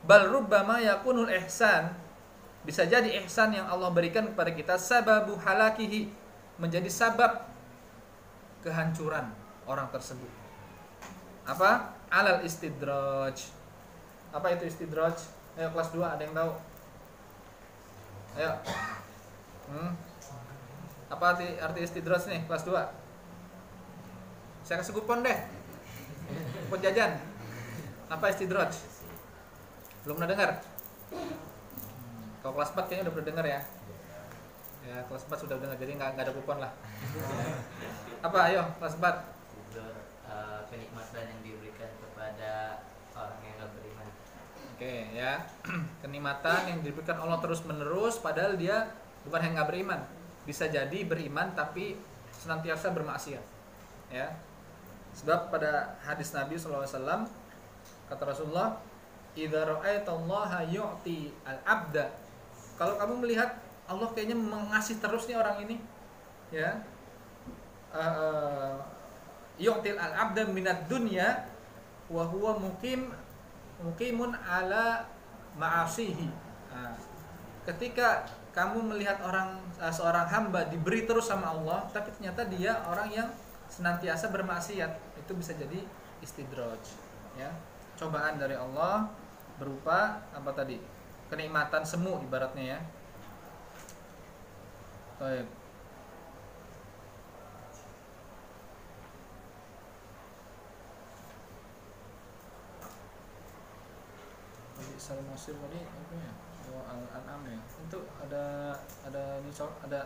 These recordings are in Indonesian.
Bal rubbama yakunul ihsan, bisa jadi ihsan yang Allah berikan kepada kita sababu halakihi, menjadi sabab kehancuran orang tersebut. Apa? Alal istidraj. Apa itu istidraj? Ayo kelas 2 ada yang tahu? Ayo. Apa arti istidraj nih kelas 2? Saya kasih kupon deh. Kupon jajan. Apa istidraj? Belum pernah dengar? Kalau kelas 4 kayaknya udah pernah dengar ya. Ya, kelas 4 sudah dengar, jadi nggak ada kupon lah. Apa? Ayo, kelas 4. Kenikmatan yang diberikan kepada orang yang nggak beriman. Oke, ya. Kenikmatan yang diberikan Allah terus-menerus padahal dia bukan yang nggak beriman. Bisa jadi beriman tapi senantiasa bermaksiat. Ya. Sebab pada hadis Nabi SAW kata Rasulullah, "Idza ra'aitallaha yu'ti al-'abda." Kalau kamu melihat Allah kayaknya mengasih terus nih orang ini, ya. Yu'til al-'abda minad dunya wa huwa muqimun ala ma'asihi. Ketika kamu melihat seorang hamba diberi terus sama Allah, tapi ternyata dia orang yang senantiasa bermaksiat, itu bisa jadi istidraj, ya. Cobaan dari Allah berupa apa tadi? Kenikmatan semu ibaratnya, ya. Baik. Misal Masir tadi apa ya? Al-An'am ya. Itu ada ini ada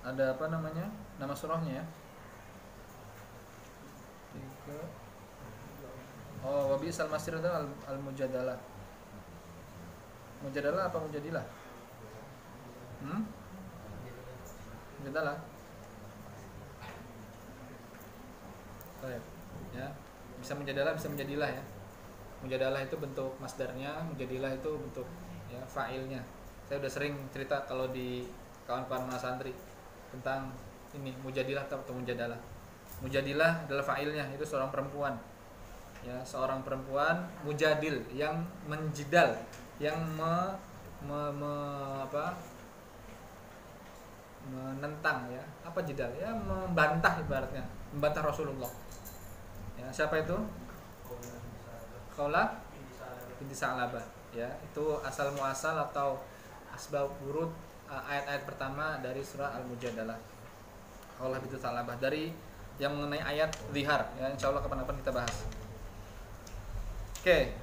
ada apa namanya? Nama surahnya ya. 3. Oh, Wabisal Masir itu Al-Mujadalah. Mujadalah apa Mujadilah? Mujadalah. Baik, ya. Bisa mujadalah, bisa menjadilah ya. Mujadalah itu bentuk masdarnya, mujadilah itu bentuk ya fa'ilnya. Saya udah sering cerita kalau di kawan-kawan Mas Santri tentang ini mujadilah atau mujadalah. Mujadilah adalah fa'ilnya, itu seorang perempuan. Ya, seorang perempuan mujadil yang menjidal, yang menentang ya. Apa jidal? Ya membantah ibaratnya, membantah Rasulullah. Ya, siapa itu? Khawlah binti Sa'labah, ya. Itu asal muasal atau asbab wurud ayat-ayat pertama dari surah Al-Mujadalah. Khawlah binti Sa'labah dari yang mengenai ayat zihar, ya. Insyaallah kapan-kapan kita bahas. Oke.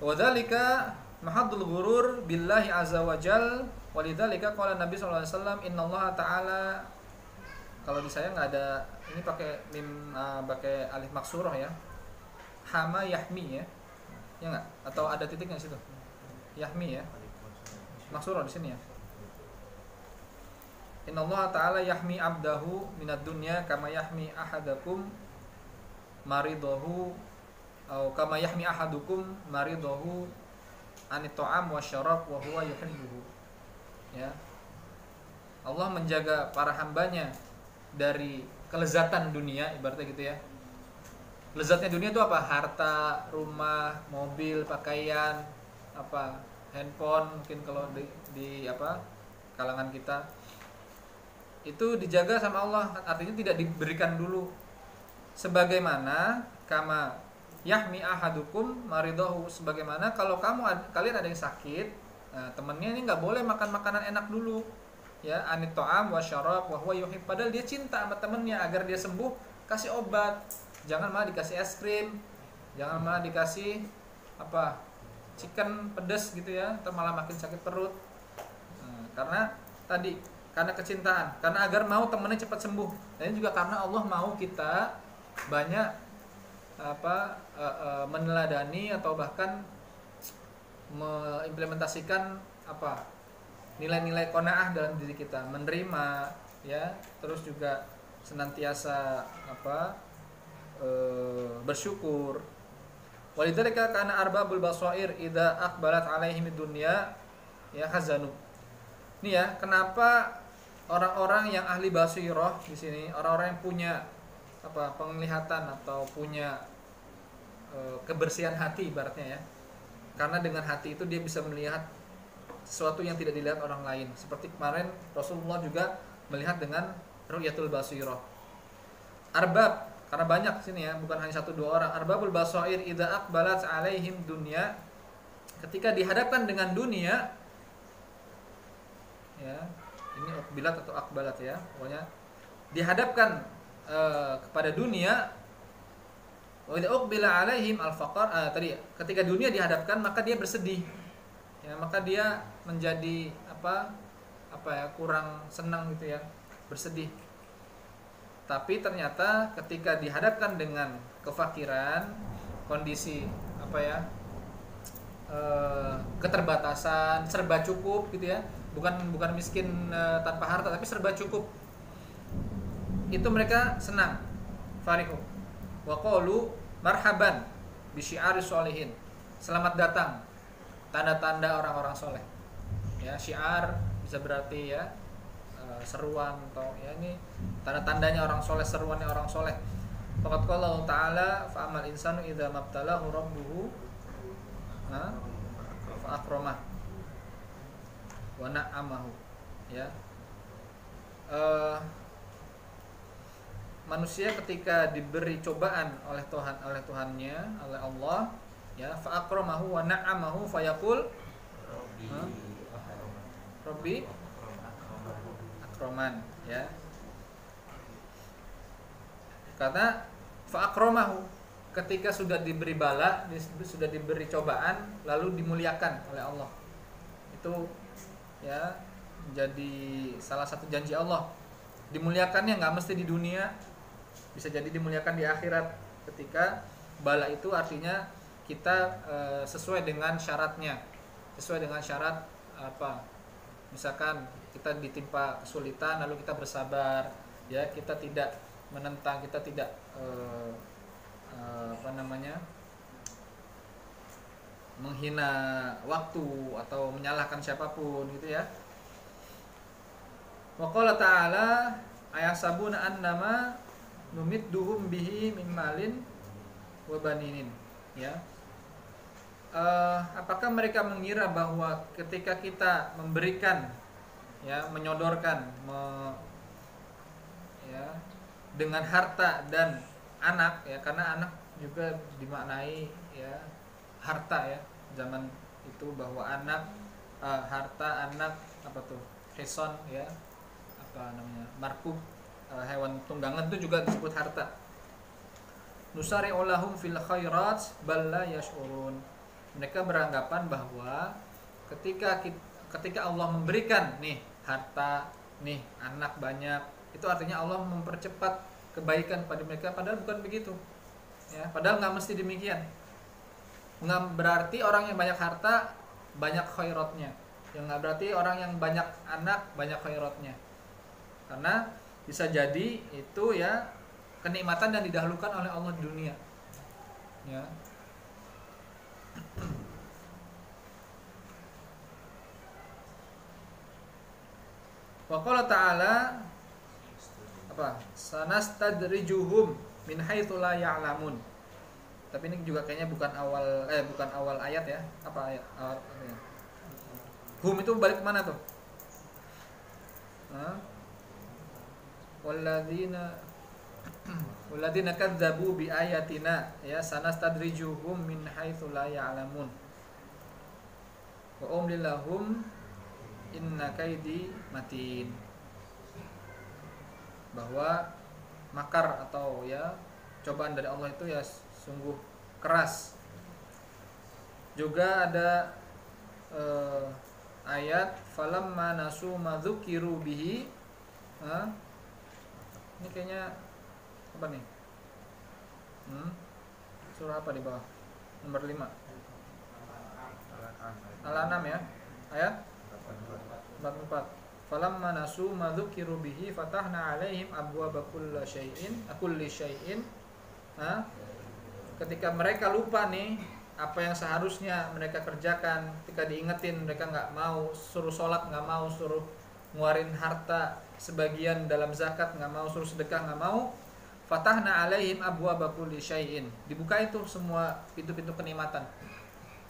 Wa dzalika mahaddul ghurur billahi azza wa jal, walidzalika qala Nabi sallallahu alaihi wasallam innallaha ta'ala. Kalau di saya enggak ada, ini pakai mim, pakai alif maksurah ya. Hama yahmi ya. Ya enggak? Atau ada titiknya di situ? Yahmi ya. Maksurah di sini ya. Innallaha ta'ala yahmi 'abdahu minad dunya kama yahmi ahadakum maridahu atau kama yahmi ahadukum maridahu anit ta'am wasyarab wa huwa yuhibbuhu. Ya. Allah menjaga para hambanya dari kelezatan dunia, ibaratnya gitu ya. Lezatnya dunia itu apa? Harta, rumah, mobil, pakaian, apa? Handphone mungkin kalau di apa? Kalangan kita. Itu dijaga sama Allah, artinya tidak diberikan dulu. Sebagaimana kama yahmi ahadukum maridahu, sebagaimana kalau kalian ada yang sakit, nah, temennya ini nggak boleh makan makanan enak dulu. Ya, anit ta'am wasyarab wa huwa yuhib, padahal dia cinta sama temennya agar dia sembuh, kasih obat. Jangan malah dikasih es krim, jangan malah dikasih apa chicken pedas gitu ya, atau malah makin sakit perut. Karena tadi karena kecintaan, karena agar mau temannya cepat sembuh. Dan ini juga karena Allah mau kita banyak meneladani atau bahkan mengimplementasikan nilai-nilai qanaah dalam diri kita, menerima ya, terus juga senantiasa bersyukur. Walidzalika kana arbabul basair idza aqbalat alaihim dunya ya hazanu. Ini ya, kenapa orang-orang yang ahli basirah di sini, orang-orang yang punya penglihatan atau punya kebersihan hati ibaratnya ya. karena dengan hati itu dia bisa melihat sesuatu yang tidak dilihat orang lain. Seperti kemarin Rasulullah juga melihat dengan ru'yatul basirah. Arbab, karena banyak sini ya, bukan hanya satu dua orang. Arbabul basair idza aqbalat alaihim dunya, ketika dihadapkan dengan dunia, ya, ini uqbilat atau akbalat ya, pokoknya dihadapkan kepada dunia. Wa idza uqbila alaihim al-faqar, tadi ketika dunia dihadapkan maka dia bersedih. Ya, maka dia menjadi apa ya, kurang senang gitu ya, bersedih. Tapi ternyata ketika dihadapkan dengan kefakiran, kondisi apa ya, keterbatasan, serba cukup gitu ya, bukan miskin tanpa harta, tapi serba cukup, itu mereka senang, farihu wa qalu marhaban bi syi'ari sholihin, selamat datang, tanda-tanda orang-orang soleh ya. Syiar bisa berarti ya seruan, atau ya ini tanda-tandanya orang soleh, seruannya orang soleh. Faqad qala Allah Ta'ala fa amal insanu idza mabtalahu rabbuhu fa akramah wa na'amahu ya. Manusia ketika diberi cobaan oleh Tuhannya, oleh Allah ya, fa akramahu wa na'amahu fayaqul Rabbi akroman ya. Karena fa akramahu, ketika sudah diberi bala, sudah diberi cobaan, lalu dimuliakan oleh Allah, itu ya menjadi salah satu janji Allah. Dimuliakannya nggak mesti di dunia, bisa jadi dimuliakan di akhirat. Ketika bala itu artinya kita sesuai dengan syaratnya, sesuai dengan syarat apa, misalkan kita ditimpa kesulitan lalu kita bersabar ya, kita tidak menentang, kita tidak menghina waktu atau menyalahkan siapapun gitu ya. Wa qala ta'ala ayasabuna annama numidduhum bihi min malin wa baninin ya. Apakah mereka mengira bahwa ketika kita memberikan ya, menyodorkan ya, dengan harta dan anak ya, karena anak juga dimaknai ya harta ya zaman itu, bahwa anak harta, anak apa tuh, hison ya, apa namanya, markub, hewan tunggangan itu juga disebut harta. Nusari'u lahum fil khairat bal la yash'urun. Mereka beranggapan bahwa ketika Allah memberikan nih harta, nih anak banyak, itu artinya Allah mempercepat kebaikan pada mereka, padahal bukan begitu ya, padahal nggak mesti demikian. Nggak berarti orang yang banyak harta banyak khairatnya, yang nggak berarti orang yang banyak anak banyak khairatnya, karena bisa jadi itu ya kenikmatan yang didahulukan oleh Allah di dunia ya. Wa qala ta'ala apa? Sanastadrijuhum min haitsu la ya'lamun. Tapi ini juga kayaknya bukan awal ayat ya. Apa ayat? Ya. Hum itu balik kemana tuh? Walladzina kadzdzabu bi ayatina ya, sanastadrijuhum min haitsu la ya'lamun. Wa umli lahum inna kaidi matin. Bahwa makar atau ya cobaan dari Allah itu ya sungguh keras. Juga ada ayat falamma nasu ma dzukiru bihi. Ini kayaknya apa nih? Surah apa di bawah? Nomor 5. Al-An'am ya. Ayat 44. Falamma nasu ma dzukiru bihi fatahna 'alaihim abwaaba kulli syai'in. Ketika mereka lupa nih apa yang seharusnya mereka kerjakan, ketika diingetin mereka nggak mau, suruh sholat nggak mau, suruh ngeluarin harta sebagian dalam zakat nggak mau, suruh sedekah nggak mau. Fatahna 'alaihim abwaaba kulli syai'in. Dibuka itu semua pintu-pintu kenikmatan.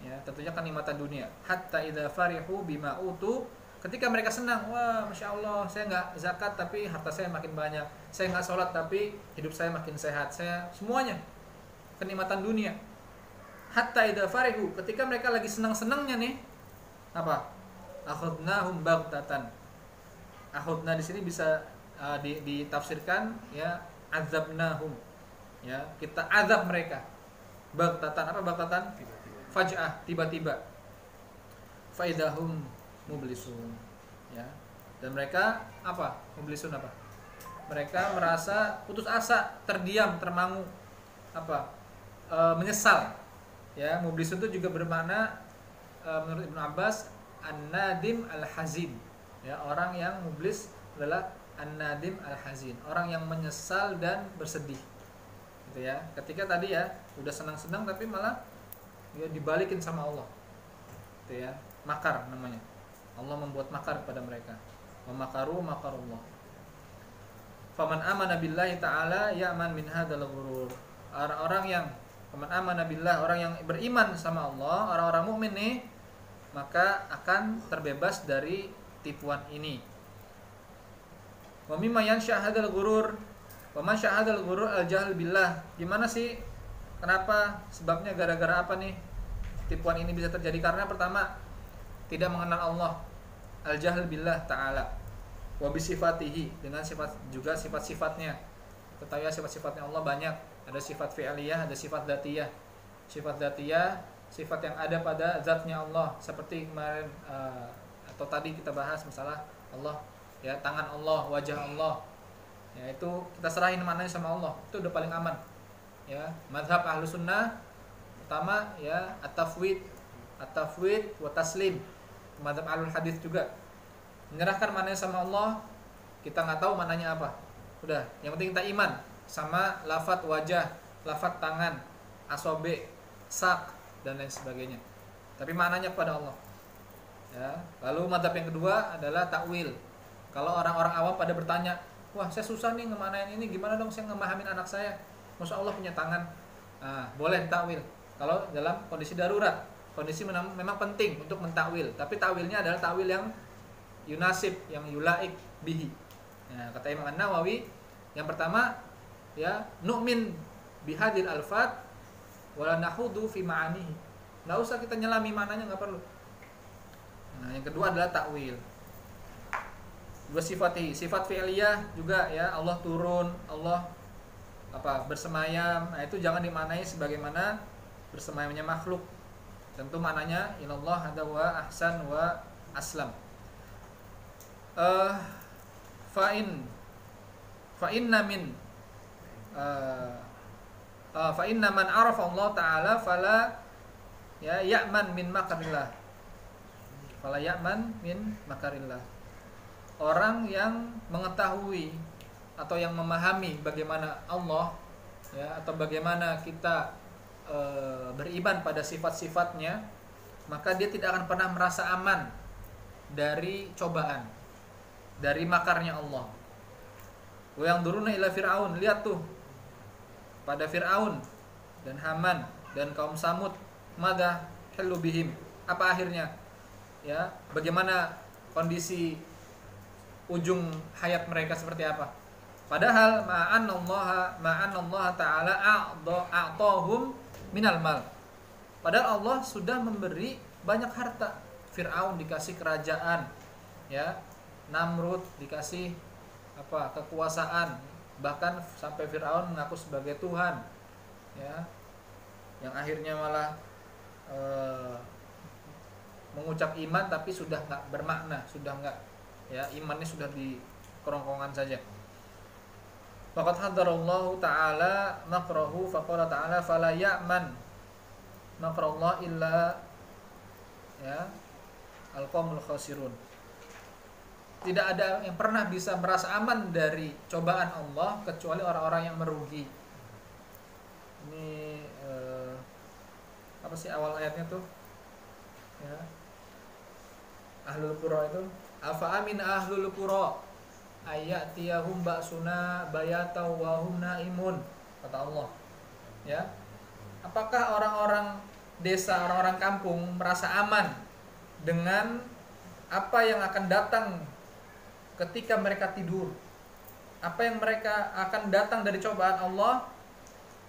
Ya, tentunya kenikmatan dunia. Hatta idza farihu bima utu, ketika mereka senang, wah masya Allah, saya nggak zakat tapi harta saya makin banyak, saya nggak sholat tapi hidup saya makin sehat, saya semuanya kenikmatan dunia. Hatta idza farihu, ketika mereka lagi senang-senangnya nih, apa? Akhadnahum baghtatan. Akhadna di sini bisa ditafsirkan ya azabnahum. Ya, kita azab mereka. Baghtatan, apa baghtatan? Faj'ah, tiba-tiba. Faidahum mublisun, ya. Dan mereka apa? Mublisun apa? Mereka merasa putus asa, terdiam, termangu, apa? Menyesal. Ya, mublisun itu juga bermakna menurut Ibnu Abbas an-nadim al-hazin. Ya, orang yang mublis adalah an-nadim al-hazin, orang yang menyesal dan bersedih. Gitu ya. Ketika tadi ya udah senang-senang tapi malah ya dibalikin sama Allah. Itu ya, makar namanya. Allah membuat makar kepada mereka. Wa makaru makarullah. Faman amana billahi ta'ala ya'man min hadzal ghurur. Orang-orang yang faman amana billah, orang yang beriman sama Allah, orang-orang mukmin nih, maka akan terbebas dari tipuan ini. Wa mimma yansha hadzal ghurur, wa man syahadal ghurur al-jahl billah. Gimana sih? Kenapa? Sebabnya gara-gara apa nih tipuan ini bisa terjadi? Karena pertama, tidak mengenal Allah, al-jahl billah ta'ala, wa bisifatihi, dengan sifat juga sifat-sifatnya. Ketahui sifat-sifatnya Allah banyak. Ada sifat fi'liyah, ada sifat dzatiyah. Sifat dzatiyah, sifat yang ada pada zatnya Allah, seperti kemarin atau tadi kita bahas masalah Allah, ya, tangan Allah, wajah Allah. Ya, itu kita serahin maknanya sama Allah. Itu udah paling aman. Ya, mazhab ahlu sunnah pertama ya at-tafwid wa taslim. Mazhab ahlul hadis juga menyerahkan maknanya sama Allah, kita nggak tahu maknanya apa, udah yang penting kita iman sama lafadz wajah, lafadz tangan, asobe, sak dan lain sebagainya, tapi maknanya kepada Allah. Ya, lalu mazhab yang kedua adalah takwil. Kalau orang-orang awam pada bertanya, wah saya susah nih ngemanain ini, gimana dong saya ngemahamin anak saya, Masya Allah punya tangan. Nah, boleh takwil kalau dalam kondisi darurat, kondisi memang penting untuk mentakwil, tapi takwilnya adalah takwil yang yunasib, yang yulaik bihi. Nah, kata Imam An-Nawawi, yang pertama ya nu'min bihadil alfat wala nahudu fi ma'anihi. Nggak usah kita nyelami maknanya, nggak perlu. Nah, yang kedua adalah takwil. Dua sifati, sifat fi'liyah juga ya, Allah turun, Allah apa bersemayam. Nah, itu jangan dimaknai sebagaimana bersemayamnya makhluk. Tentu maknanya inallah hada wa ahsan wa aslam. Fa inna man arafa Allah taala fala ya ya'man min makarillah. Fala ya'man min makarillah. Orang yang mengetahui atau yang memahami bagaimana Allah ya, atau bagaimana kita beriman pada sifat-sifatnya, maka dia tidak akan pernah merasa aman dari cobaan, dari makarnya Allah. Wa yang duruna ila Fir'aun, lihat tuh pada Fir'aun dan Haman dan kaum Samud, madza halu bihim, apa akhirnya? Ya, bagaimana kondisi ujung hayat mereka seperti apa? Padahal ma'anallaha ta'ala a'tahum minal mal. Padahal Allah sudah memberi banyak harta. Fir'aun dikasih kerajaan, ya. Namrud dikasih apa? Kekuasaan. Bahkan sampai Fir'aun mengaku sebagai Tuhan, ya. Yang akhirnya malah mengucap iman tapi sudah nggak bermakna, sudah nggak, ya, imannya sudah di kerongkongan saja. Faqad hadarallahu ta'ala makrahu faqala ta'ala fala ya'man makrallah illa ya al-qaumul khasirun. Tidak ada yang pernah bisa merasa aman dari cobaan Allah kecuali orang-orang yang merugi. Ini apa sih awal ayatnya tuh? Ya. Ahlul Qura itu afa amin ahlul Qura ayatiyahum ba'suna bayatau wa hum naimun, kata Allah. Ya. Apakah orang-orang desa, orang-orang kampung merasa aman dengan apa yang akan datang ketika mereka tidur, apa yang mereka akan datang dari cobaan Allah.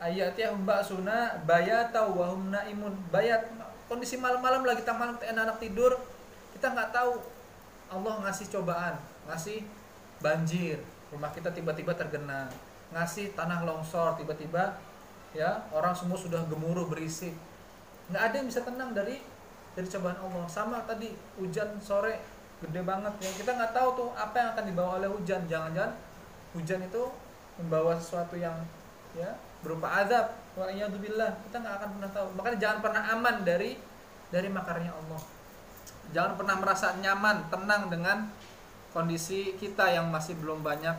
Ayatiyahum ba'suna bayata wa hum naimun. Bayat, kondisi malam-malam lagi malam anak-anak tidur, kita nggak tahu Allah ngasih cobaan, ngasih banjir, rumah kita tiba-tiba tergenang, ngasih tanah longsor tiba-tiba, ya orang semua sudah gemuruh berisik. Nggak ada yang bisa tenang dari cobaan Allah. Sama tadi hujan sore gede banget, ya kita nggak tahu tuh apa yang akan dibawa oleh hujan. Jangan-jangan hujan itu membawa sesuatu yang ya berupa azab, wa'iyadzubillah. Kita nggak akan pernah tahu. Makanya jangan pernah aman dari makarnya Allah. Jangan pernah merasa nyaman, tenang dengan kondisi kita yang masih belum banyak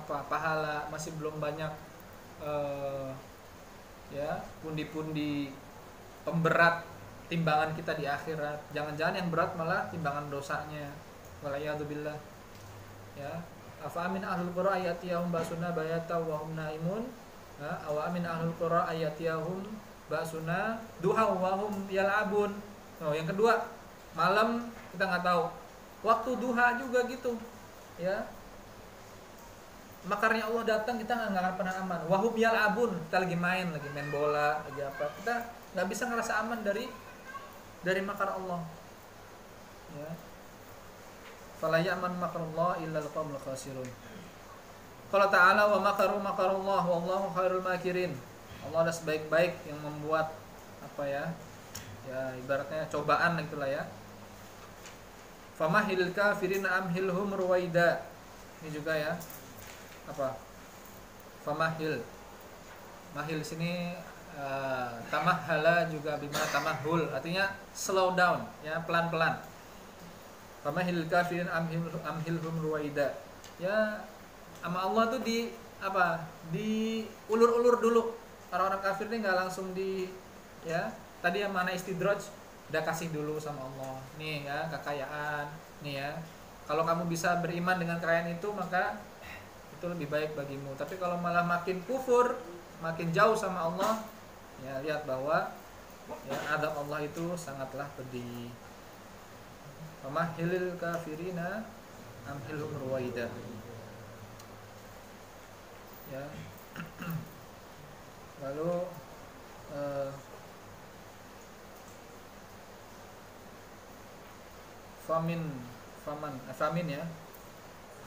pahala, masih belum banyak ya pundi-pundi pemberat timbangan kita di akhirat. Jangan-jangan yang berat malah timbangan dosanya. Wa'iyadzubillah. Ya, afa amin ahlul qura ayatiyahum basuna bayata wa hum naimun. Awa amin ahlul qura ayatiyahum basuna duha wa hum yal'abun. Oh, yang kedua, malam kita nggak tahu. Waktu duha juga gitu. Ya. Makarnya Allah datang, kita nggak akan pernah aman. Wa hum yal'abun, kita lagi main bola, lagi apa. Kita nggak bisa ngerasa aman dari makar Allah. Ya. Fala ya'man makrullah illa al-qaumul khasirun. Qala ta'ala wa makaru makarullah wallahu khairul makirin. Allah adalah sebaik-baik yang membuat ya ibaratnya cobaan itulah ya. Famahilil kafirin amhilhum ruwaida. Ini juga ya. Famahil. Mahil sini tamahhala juga bimana tamahul, artinya slow down ya, pelan-pelan. Famahilil kafirin amhilhum ruwaida. Ya, sama Allah tuh diulur-ulur dulu. Orang-orang kafir ini nggak langsung tadi yang mana istidraj, udah kasih dulu sama Allah. Nih ya kekayaan, nih ya. Kalau kamu bisa beriman dengan kekayaan itu maka itu lebih baik bagimu. Tapi kalau malah makin kufur, makin jauh sama Allah, ya lihat bahwa ya azab Allah itu sangatlah pedih. Famahilil kafirina amhilhum ruwaida. Ya. Lalu famin ya.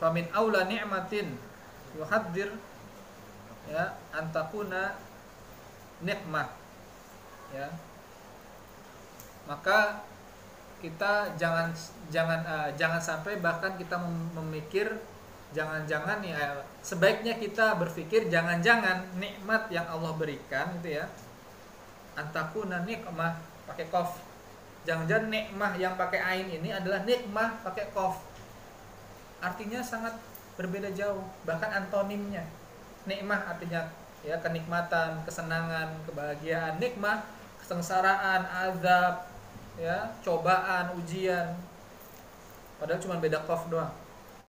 Famin aula ni'matin yuhaddir ya antakuna nikmah. Ya. Maka kita jangan sampai bahkan kita memikir jangan-jangan ya, sebaiknya kita berpikir jangan-jangan nikmat yang Allah berikan itu ya antakuna nikmah pakai qaf. Jangan-jangan nikmah yang pakai ain ini adalah nikmah pakai qaf. Artinya sangat berbeda jauh, bahkan antonimnya. Nikmah artinya ya kenikmatan, kesenangan, kebahagiaan. Nikmah kesengsaraan, azab, ya, cobaan, ujian. Padahal cuma beda qaf doang.